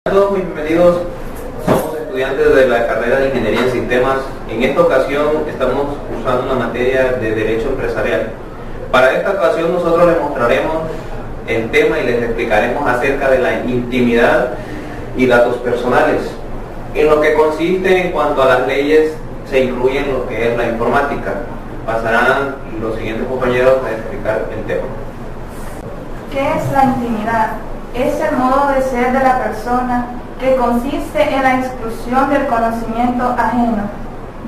A todos bienvenidos, somos estudiantes de la carrera de Ingeniería en Sistemas. En esta ocasión estamos usando una materia de Derecho Empresarial. Para esta ocasión nosotros les mostraremos el tema y les explicaremos acerca de la intimidad y datos personales. En lo que consiste en cuanto a las leyes se incluye en lo que es la informática. Pasarán los siguientes compañeros a explicar el tema. ¿Qué es la intimidad? Es el modo de ser de la persona que consiste en la exclusión del conocimiento ajeno,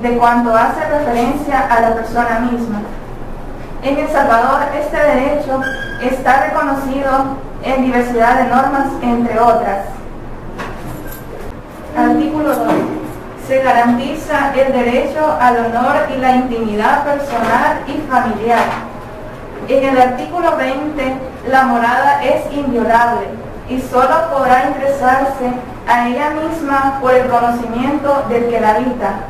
de cuanto hace referencia a la persona misma. En El Salvador este derecho está reconocido en diversidad de normas, entre otras. Artículo 2. Se garantiza el derecho al honor y la intimidad personal y familiar. En el artículo 20, la morada es inviolable y solo podrá ingresarse a ella misma por el conocimiento del que la habita,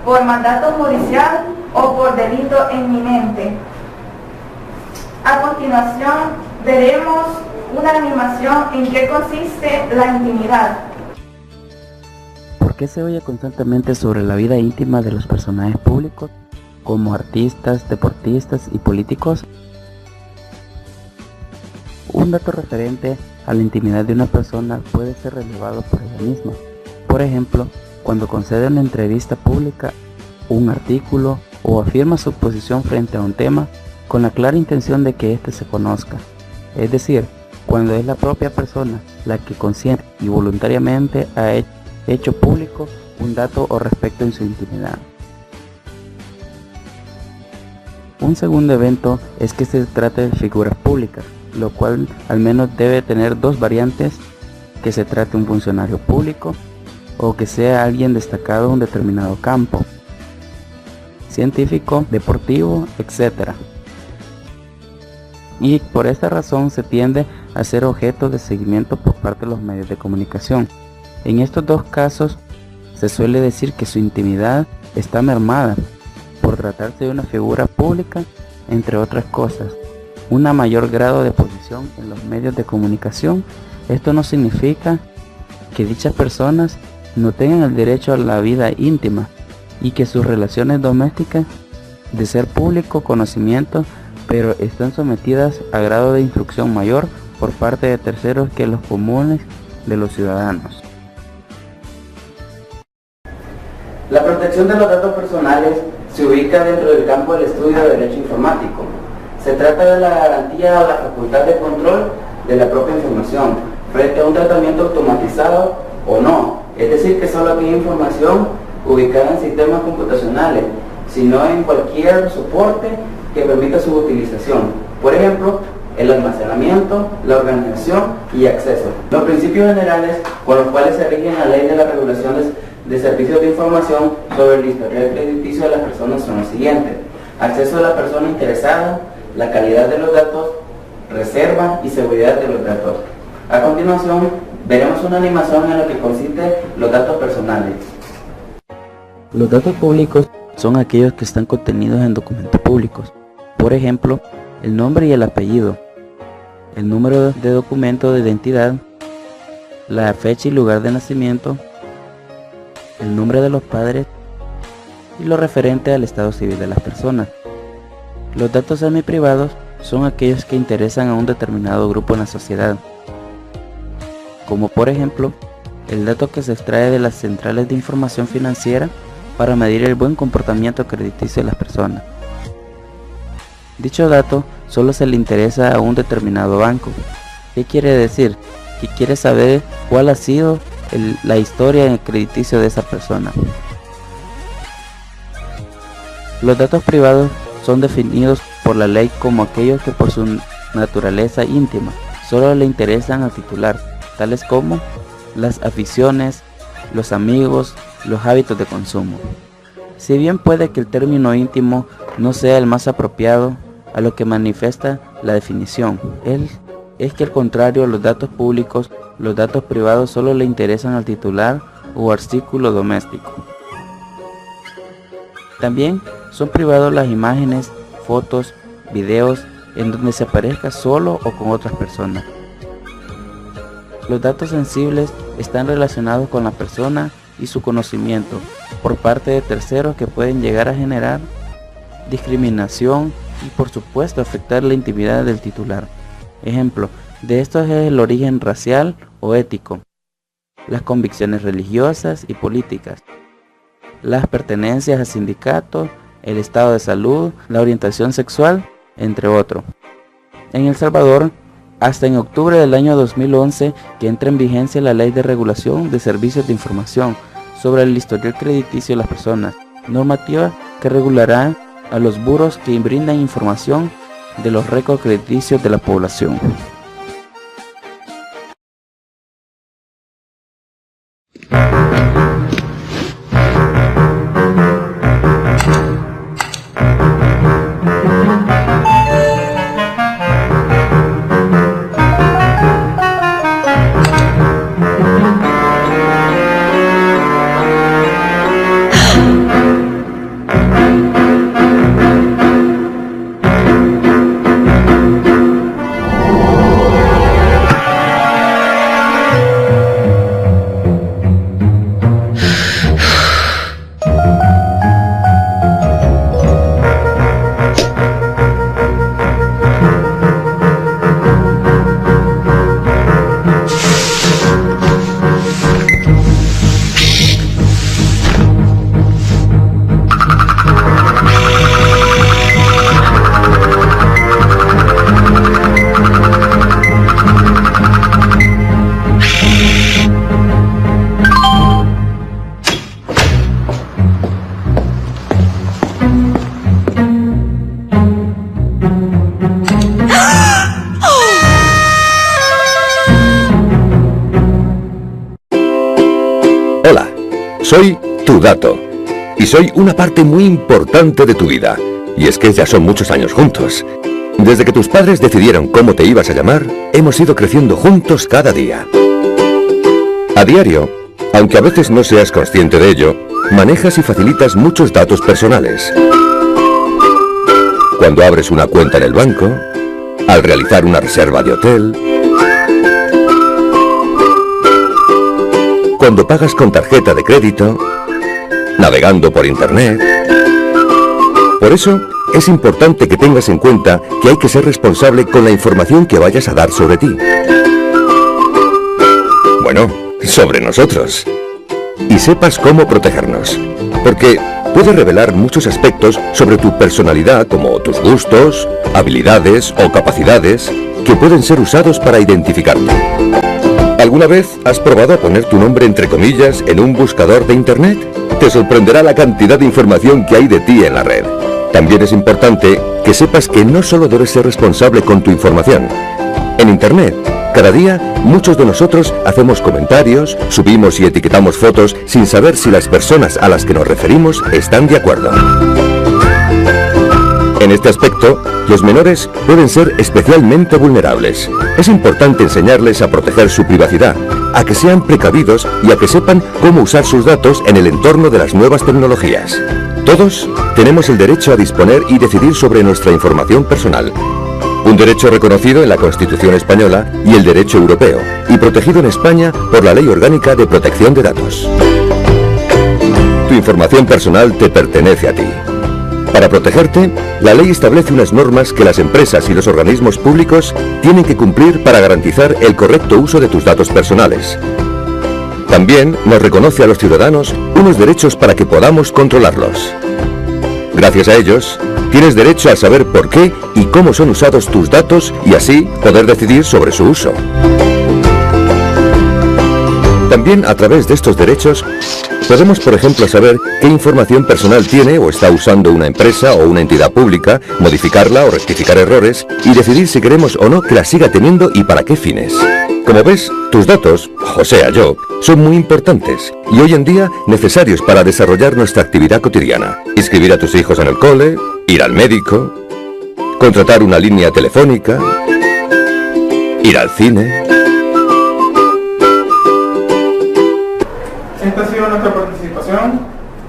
por mandato judicial o por delito inminente. A continuación, veremos una animación en qué consiste la intimidad. ¿Por qué se oye constantemente sobre la vida íntima de los personajes públicos, como artistas, deportistas y políticos? Un dato referente a la intimidad de una persona puede ser relevado por ella misma. Por ejemplo, cuando concede una entrevista pública, un artículo o afirma su posición frente a un tema con la clara intención de que éste se conozca. Es decir, cuando es la propia persona la que consciente y voluntariamente ha hecho público un dato o respecto en su intimidad. Un segundo evento es que se trata de figuras públicas, lo cual al menos debe tener dos variantes: que se trate un funcionario público o que sea alguien destacado en un determinado campo, científico, deportivo, etc. Y por esta razón se tiende a ser objeto de seguimiento por parte de los medios de comunicación. En estos dos casos se suele decir que su intimidad está mermada por tratarse de una figura pública, entre otras cosas. Un mayor grado de posición en los medios de comunicación. Esto no significa que dichas personas no tengan el derecho a la vida íntima y que sus relaciones domésticas de ser público conocimiento, pero están sometidas a grado de instrucción mayor por parte de terceros que los comunes de los ciudadanos. La protección de los datos personales se ubica dentro del campo del estudio de derecho informático. Se trata de la garantía o la facultad de control de la propia información frente a un tratamiento automatizado o no, es decir, que solo aquella información ubicada en sistemas computacionales, sino en cualquier soporte que permita su utilización. Por ejemplo, el almacenamiento, la organización y acceso. Los principios generales con los cuales se rigen la ley de las regulaciones de servicios de información sobre el historial crediticio de las personas son los siguientes: acceso de la persona interesada, la calidad de los datos, reserva y seguridad de los datos. A continuación, veremos una animación en la que consiste los datos personales. Los datos públicos son aquellos que están contenidos en documentos públicos. Por ejemplo, el nombre y el apellido, el número de documento de identidad, la fecha y lugar de nacimiento, el nombre de los padres y lo referente al estado civil de las personas. Los datos semi-privados son aquellos que interesan a un determinado grupo en la sociedad, como por ejemplo, el dato que se extrae de las centrales de información financiera para medir el buen comportamiento crediticio de las personas. Dicho dato solo se le interesa a un determinado banco. ¿Qué quiere decir? Que quiere saber cuál ha sido la historia en el crediticio de esa persona. Los datos privados son definidos por la ley como aquellos que por su naturaleza íntima solo le interesan al titular, tales como las aficiones, los amigos, los hábitos de consumo. Si bien puede que el término íntimo no sea el más apropiado, a lo que manifiesta la definición es que al contrario, los datos públicos, los datos privados solo le interesan al titular o artículo doméstico. También son privados las imágenes, fotos, videos en donde se aparezca solo o con otras personas. Los datos sensibles están relacionados con la persona y su conocimiento por parte de terceros que pueden llegar a generar discriminación y por supuesto afectar la intimidad del titular. Ejemplo de esto es el origen racial o ético, las convicciones religiosas y políticas, las pertenencias a sindicatos, el estado de salud, la orientación sexual, entre otros. En El Salvador, hasta en octubre del año 2011 que entra en vigencia la Ley de Regulación de Servicios de Información sobre el historial crediticio de las personas, normativa que regulará a los buros que brindan información de los récords crediticios de la población. Hola, soy tu dato y soy una parte muy importante de tu vida. Y es que ya son muchos años juntos. Desde que tus padres decidieron cómo te ibas a llamar, hemos ido creciendo juntos cada día. A diario, aunque a veces no seas consciente de ello, manejas y facilitas muchos datos personales. Cuando abres una cuenta en el banco, al realizar una reserva de hotel, cuando pagas con tarjeta de crédito, navegando por internet. Por eso, es importante que tengas en cuenta que hay que ser responsable con la información que vayas a dar sobre ti. Bueno, sobre nosotros. Y sepas cómo protegernos. Porque puede revelar muchos aspectos sobre tu personalidad, como tus gustos, habilidades o capacidades, que pueden ser usados para identificarte. ¿Alguna vez has probado a poner tu nombre entre comillas en un buscador de internet? Te sorprenderá la cantidad de información que hay de ti en la red. También es importante que sepas que no solo debes ser responsable con tu información. En internet, cada día, muchos de nosotros hacemos comentarios, subimos y etiquetamos fotos sin saber si las personas a las que nos referimos están de acuerdo. En este aspecto, los menores pueden ser especialmente vulnerables. Es importante enseñarles a proteger su privacidad, a que sean precavidos y a que sepan cómo usar sus datos en el entorno de las nuevas tecnologías. Todos tenemos el derecho a disponer y decidir sobre nuestra información personal. Un derecho reconocido en la Constitución española y el derecho europeo, y protegido en España por la Ley Orgánica de Protección de Datos. Tu información personal te pertenece a ti. Para protegerte, la ley establece unas normas que las empresas y los organismos públicos tienen que cumplir para garantizar el correcto uso de tus datos personales. También nos reconoce a los ciudadanos unos derechos para que podamos controlarlos. Gracias a ellos, tienes derecho a saber por qué y cómo son usados tus datos y así poder decidir sobre su uso. También a través de estos derechos, podemos, por ejemplo, saber qué información personal tiene o está usando una empresa o una entidad pública, modificarla o rectificar errores y decidir si queremos o no que la siga teniendo y para qué fines. Como ves, tus datos, o sea yo, son muy importantes y hoy en día necesarios para desarrollar nuestra actividad cotidiana. Inscribir a tus hijos en el cole, ir al médico, contratar una línea telefónica, ir al cine. Esta ha sido nuestra participación,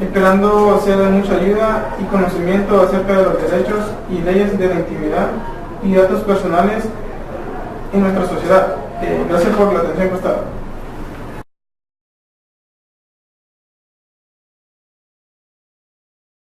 esperando sea de mucha ayuda y conocimiento acerca de los derechos y leyes de la intimidad y datos personales en nuestra sociedad. Gracias por la atención prestada.